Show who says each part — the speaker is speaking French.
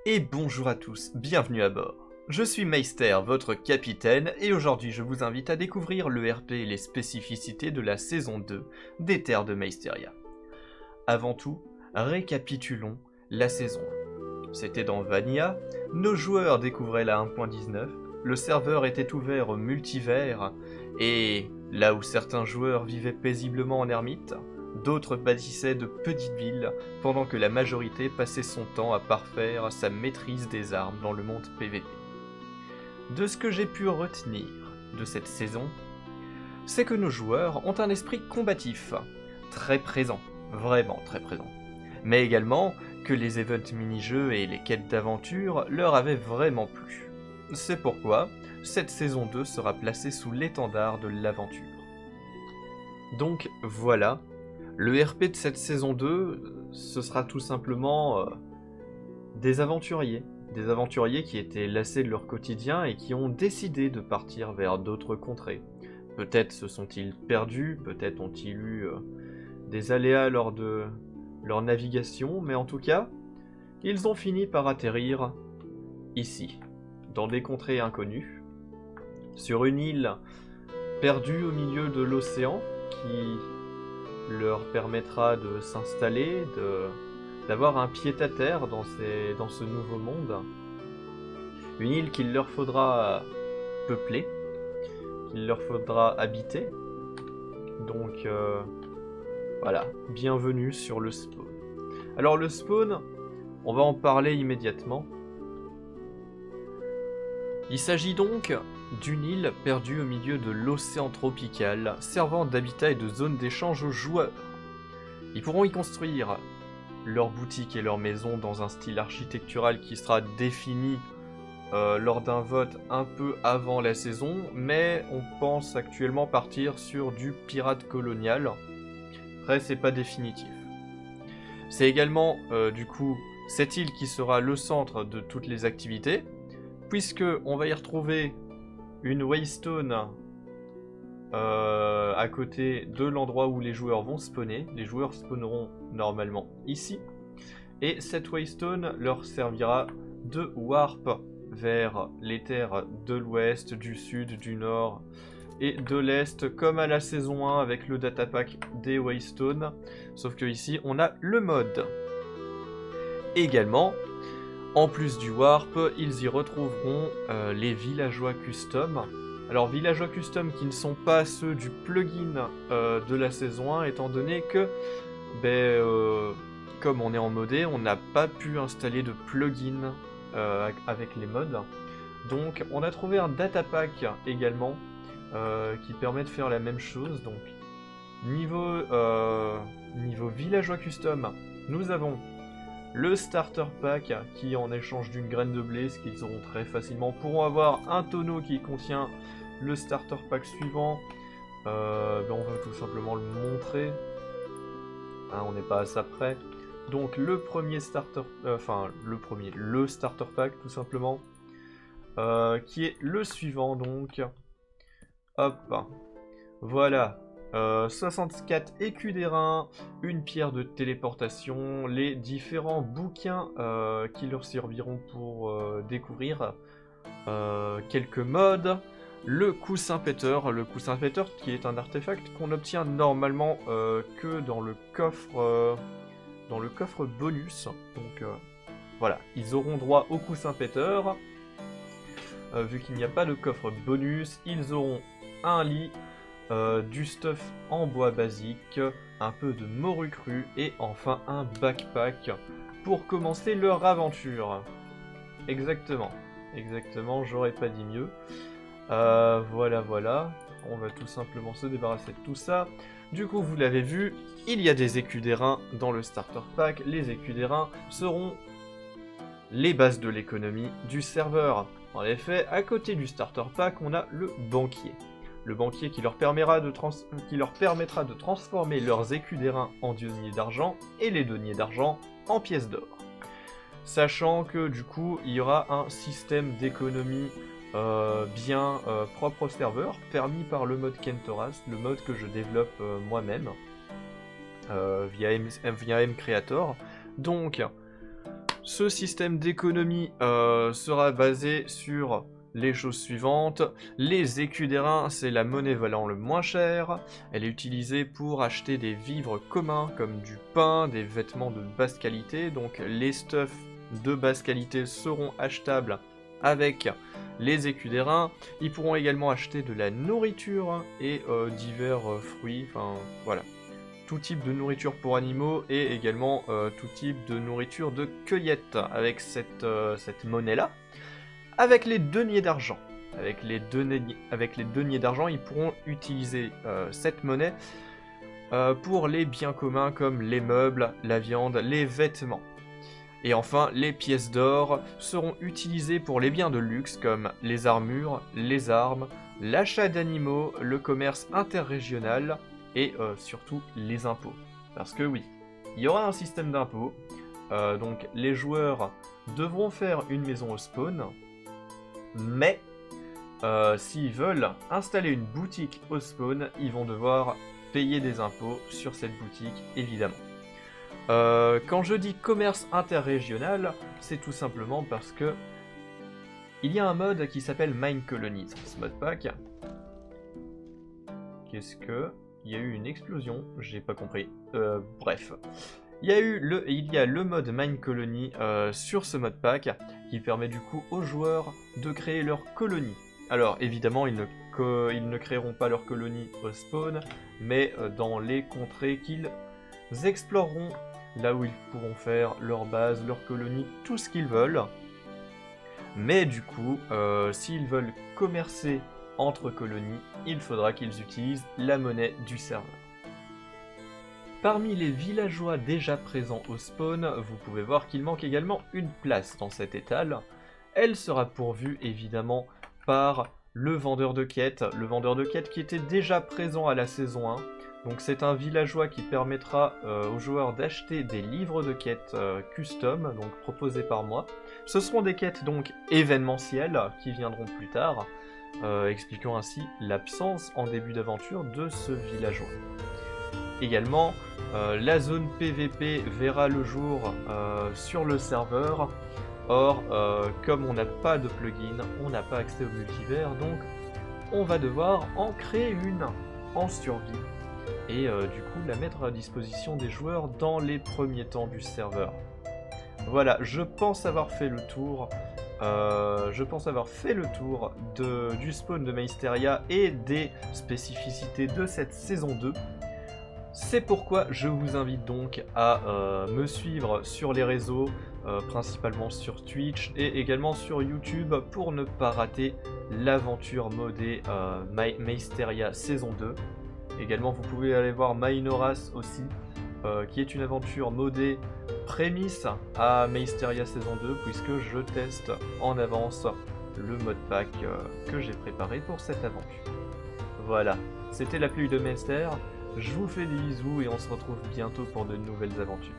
Speaker 1: Et bonjour à tous, bienvenue à bord. Je suis Meister, votre capitaine, et aujourd'hui je vous invite à découvrir le RP et les spécificités de la saison 2 des Terres de Meisteria. Avant tout, récapitulons la saison 1. C'était dans Vanilla, nos joueurs découvraient la 1.19, le serveur était ouvert au multivers, et là où certains joueurs vivaient paisiblement en ermite, d'autres bâtissaient de petites villes, pendant que la majorité passait son temps à parfaire sa maîtrise des armes dans le monde PvP. De ce que j'ai pu retenir de cette saison, c'est que nos joueurs ont un esprit combatif, très présent, vraiment très présent. Mais également que les events mini-jeux et les quêtes d'aventure leur avaient vraiment plu. C'est pourquoi cette saison 2 sera placée sous l'étendard de l'aventure. Donc voilà, le RP de cette saison 2, ce sera tout simplement des aventuriers qui étaient lassés de leur quotidien et qui ont décidé de partir vers d'autres contrées. Peut-être se sont-ils perdus, peut-être ont-ils eu des aléas lors de leur navigation, mais en tout cas, ils ont fini par atterrir ici, dans des contrées inconnues, sur une île perdue au milieu de l'océan qui leur permettra de s'installer, d'avoir un pied-à-terre dans ce nouveau monde. Une île qu'il leur faudra peupler, qu'il leur faudra habiter. Donc voilà, bienvenue sur le spawn. Alors le spawn, on va en parler immédiatement. Il s'agit donc d'une île perdue au milieu de l'océan tropical, servant d'habitat et de zone d'échange aux joueurs. Ils pourront y construire leur boutique et leur maison dans un style architectural qui sera défini lors d'un vote un peu avant la saison, mais on pense actuellement partir sur du pirate colonial. Après, c'est pas définitif. C'est également, du coup, cette île qui sera le centre de toutes les activités, puisque on va y retrouver une waystone à côté de l'endroit où les joueurs vont spawner. Les joueurs spawneront normalement ici. Et cette waystone leur servira de warp vers les terres de l'ouest, du sud, du nord et de l'est, comme à la saison 1 avec le datapack des waystones. Sauf que ici, on a le mode. Également, en plus du warp, ils y retrouveront les villageois custom. Alors villageois custom qui ne sont pas ceux du plugin de la saison 1, étant donné que, comme on est en modé, on n'a pas pu installer de plugin avec les mods. Donc on a trouvé un datapack également qui permet de faire la même chose. Donc niveau villageois custom, nous avons le starter pack qui, en échange d'une graine de blé, ce qu'ils auront très facilement, pourront avoir un tonneau qui contient le starter pack suivant. On va tout simplement le montrer. Hein, on n'est pas à ça près. Donc le premier starter, le starter pack tout simplement, qui est le suivant donc. Hop, voilà. 64 écus d'airain, une pierre de téléportation, les différents bouquins qui leur serviront pour découvrir quelques modes, le coussin péteur qui est un artefact qu'on obtient normalement que dans le coffre bonus. Donc voilà, ils auront droit au coussin péteur. Vu qu'il n'y a pas de coffre bonus, ils auront un lit, du stuff en bois basique, un peu de morue crue et enfin un backpack pour commencer leur aventure. Exactement, j'aurais pas dit mieux. Voilà, on va tout simplement se débarrasser de tout ça. Du coup, vous l'avez vu, il y a des écus d'airain dans le starter pack. Les écus d'airain seront les bases de l'économie du serveur. En effet, à côté du starter pack, on a le banquier. Le banquier qui leur permettra de transformer leurs écus d'airain en deniers d'argent et les deniers d'argent en pièces d'or. Sachant que du coup, il y aura un système d'économie bien propre au serveur, permis par le mode Kentoras, le mode que je développe moi-même via M Creator. Donc, Ce système d'économie sera basé sur les choses suivantes. Les écus d'airain, c'est la monnaie valant le moins cher. Elle est utilisée pour acheter des vivres communs comme du pain, des vêtements de basse qualité. Donc les stuffs de basse qualité seront achetables avec les écus d'airain. Ils pourront également acheter de la nourriture et divers fruits, enfin voilà. Tout type de nourriture pour animaux et également tout type de nourriture de cueillette avec cette monnaie-là. Avec les deniers d'argent. Avec les deniers d'argent, ils pourront utiliser cette monnaie pour les biens communs comme les meubles, la viande, les vêtements. Et enfin, les pièces d'or seront utilisées pour les biens de luxe comme les armures, les armes, l'achat d'animaux, le commerce interrégional et surtout les impôts. Parce que oui, il y aura un système d'impôts, donc les joueurs devront faire une maison au spawn, mais s'ils veulent installer une boutique au spawn, ils vont devoir payer des impôts sur cette boutique, évidemment. Quand je dis commerce interrégional, c'est tout simplement parce que il y a un mode qui s'appelle Mine Colony dans ce mode pack. Qu'est-ce que... Il y a eu une explosion, j'ai pas compris. Bref. Il y a le mode Mine Colony sur ce mode pack qui permet du coup aux joueurs de créer leur colonie. Alors évidemment ils ne créeront pas leur colonie au spawn, mais dans les contrées qu'ils exploreront, là où ils pourront faire leur base, leur colonie, tout ce qu'ils veulent. Mais du coup, s'ils veulent commercer entre colonies, il faudra qu'ils utilisent la monnaie du serveur. Parmi les villageois déjà présents au spawn, vous pouvez voir qu'il manque également une place dans cet étal. Elle sera pourvue évidemment par le vendeur de quêtes qui était déjà présent à la saison 1. Donc c'est un villageois qui permettra aux joueurs d'acheter des livres de quêtes custom, donc proposés par moi. Ce seront des quêtes donc événementielles qui viendront plus tard, expliquant ainsi l'absence en début d'aventure de ce villageois. Également, la zone PVP verra le jour sur le serveur. Or, comme on n'a pas de plugin, on n'a pas accès au multivers, donc on va devoir en créer une en survie. Et du coup la mettre à disposition des joueurs dans les premiers temps du serveur. Voilà, je pense avoir fait le tour. Du spawn de Mysteria et des spécificités de cette saison 2. C'est pourquoi je vous invite donc à me suivre sur les réseaux, principalement sur Twitch et également sur YouTube pour ne pas rater l'aventure modée Mysteria saison 2. Également, vous pouvez aller voir Minoras aussi, qui est une aventure modée prémisse à Mysteria saison 2, puisque je teste en avance le mode pack que j'ai préparé pour cette aventure. Voilà, c'était la pluie de Mystère, je vous fais des bisous et on se retrouve bientôt pour de nouvelles aventures.